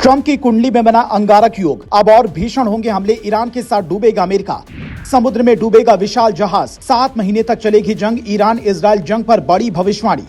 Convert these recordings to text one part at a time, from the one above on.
Trump की कुंडली में बना अंगारक योग। अब और भीषण होंगे हमले, ईरान के साथ डूबेगा अमेरिका, समुद्र में डूबेगा विशाल जहाज, 7 महीने तक चलेगी जंग, ईरान इजराइल जंग पर बड़ी भविष्यवाणी,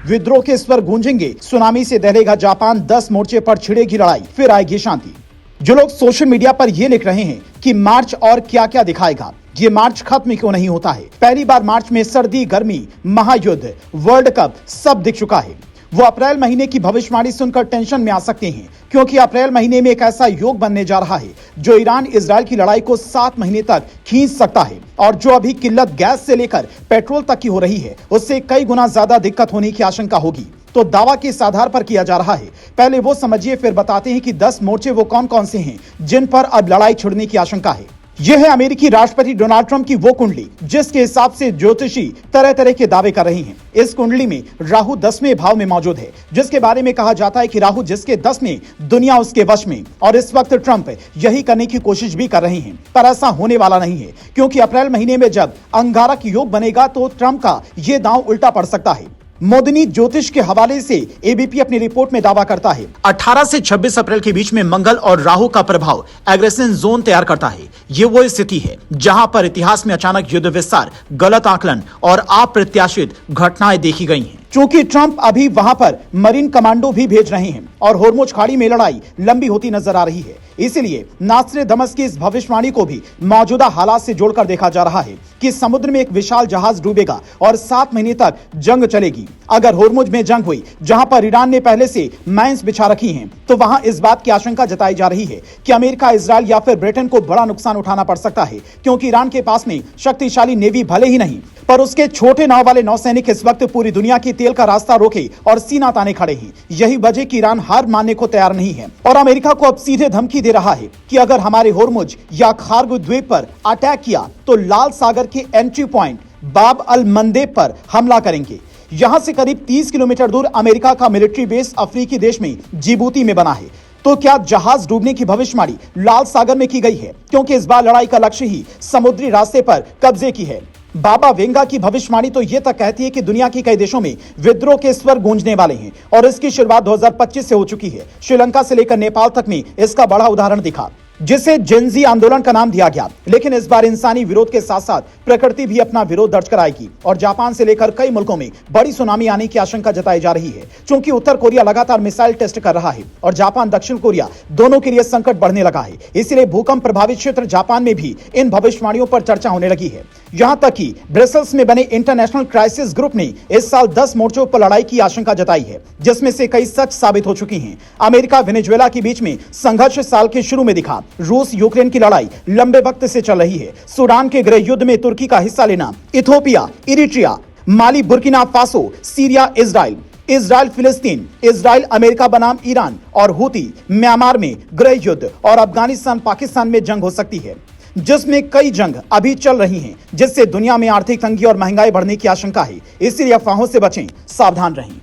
विद्रोह के स्वर गूंजेंगे, सुनामी से दहलेगा जापान, 10 मोर्चे पर छिड़ेगी लड़ाई, फिर आएगी शांति। जो लोग सोशल मीडिया पर ये लिख रहे हैं कि मार्च और क्या क्या दिखाएगा, ये मार्च खत्म क्यों नहीं होता है। पहली बार मार्च में सर्दी, गर्मी, महायुद्ध, वर्ल्ड कप सब दिख चुका है। वो अप्रैल महीने की भविष्यवाणी सुनकर टेंशन में आ सकते हैं, क्योंकि अप्रैल महीने में एक ऐसा योग बनने जा रहा है जो ईरान इजराइल की लड़ाई को 7 महीने तक खींच सकता है। और जो अभी किल्लत गैस से लेकर पेट्रोल तक की हो रही है, उससे कई गुना ज्यादा दिक्कत होने की आशंका होगी। तो दावा किस आधार पर किया जा रहा है, पहले वो समझिए, फिर बताते हैं कि 10 मोर्चे वो कौन कौन से हैं जिन पर अब लड़ाई छिड़ने की आशंका है। यह है अमेरिकी राष्ट्रपति डोनाल्ड ट्रंप की वो कुंडली जिसके हिसाब से ज्योतिषी तरह तरह के दावे कर रहे हैं। इस कुंडली में राहु 10वें भाव में मौजूद है, जिसके बारे में कहा जाता है कि राहु जिसके 10 में, दुनिया उसके वश में। और इस वक्त ट्रंप यही करने की कोशिश भी कर रहे हैं, पर ऐसा होने वाला नहीं है, क्योंकि अप्रैल महीने में जब अंगारक योग बनेगा तो ट्रंप का यह दांव उल्टा पड़ सकता है। मोदिनी ज्योतिष के हवाले से एबीपी अपनी रिपोर्ट में दावा करता है 18 से 26 अप्रैल के बीच में मंगल और राहु का प्रभाव एग्रेशन जोन तैयार करता है। ये वो स्थिति है जहां पर इतिहास में अचानक युद्ध विस्तार, गलत आकलन और अप्रत्याशित घटनाएं देखी गई हैं। चूंकि ट्रंप अभी वहां पर मरीन कमांडो भी भेज रहे हैं और होर्मुज खाड़ी में लड़ाई लंबी होती नजर आ रही है, इसलिए नास्ट्रेडमस की इस भविष्यवाणी को भी मौजूदा हालात से जोड़कर देखा जा रहा है कि समुद्र में एक विशाल जहाज डूबेगा और 7 महीने तक जंग चलेगी। अगर होर्मुज में जंग हुई, जहां पर ईरान ने पहले से माइंस बिछा रखी हैं, तो वहां इस बात की आशंका जताई जा रही है कि अमेरिका, इजराइल या फिर ब्रिटेन को बड़ा नुकसान उठाना पड़ सकता है, क्योंकि ईरान के पास में शक्तिशाली नेवी भले ही नहीं, पर उसके छोटे नाव वाले नौसैनिक इस वक्त पूरी दुनिया की तेल का रास्ता रोके और सीना ताने खड़े हैं। यही वजह कि ईरान हार मानने को तैयार नहीं है और अमेरिका को अब सीधे धमकी दे रहा है कि अगर हमारे होर्मुज या खार्ग द्वीप पर अटैक किया तो लाल सागर के एंट्री पॉइंट बाब अल मंदेब पर हमला करेंगे। यहां से करीब 30 किलोमीटर दूर अमेरिका का मिलिट्री बेस अफ्रीकी देश में जिबूती में बना है। तो क्या जहाज डूबने की भविष्यवाणी लाल सागर में की गई है, क्योंकि इस बार लड़ाई का लक्ष्य ही समुद्री रास्ते पर कब्जे की है। बाबा वेंगा की भविष्यवाणी तो यह तक कहती है कि दुनिया के कई देशों में विद्रोह के स्वर गूंजने वाले हैं और इसकी शुरुआत 2025 से हो चुकी है। श्रीलंका से लेकर नेपाल तक में इसका बड़ा उदाहरण दिखा, जिसे जेनजी आंदोलन का नाम दिया गया। लेकिन इस बार इंसानी विरोध के साथ साथ प्रकृति भी अपना विरोध दर्ज कराएगी और जापान से लेकर कई मुल्कों में बड़ी सुनामी आने की आशंका जताई जा रही है। क्योंकि उत्तर कोरिया लगातार मिसाइल टेस्ट कर रहा है और जापान, दक्षिण कोरिया दोनों के लिए संकट बढ़ने लगा है, इसलिए भूकंप प्रभावित क्षेत्र जापान में भी इन भविष्यवाणियों पर चर्चा होने लगी है। यहां तक कि ब्रसेल्स में बने इंटरनेशनल क्राइसिस ग्रुप ने इस साल 10 मोर्चों पर लड़ाई की आशंका जताई है, जिसमें से कई सच साबित हो चुकी हैं। अमेरिका, वेनेजुएला के बीच में संघर्ष साल के शुरू में दिखा, रूस यूक्रेन की लड़ाई लंबे वक्त से चल रही है, सूडान के गृह युद्ध में तुर्की का हिस्सा लेना, इथियोपिया, इरिट्रिया, माली, बुर्किना फासो, सीरिया, इजराइल फिलिस्तीन, इजराइल अमेरिका बनाम ईरान और हूती म्यांमार में गृह युद्ध और अफगानिस्तान पाकिस्तान में जंग हो सकती है, जिसमें कई जंग अभी चल रही हैं, जिससे दुनिया में आर्थिक तंगी और महंगाई बढ़ने की आशंका है। इसलिए अफवाहों से बचें, सावधान रहें।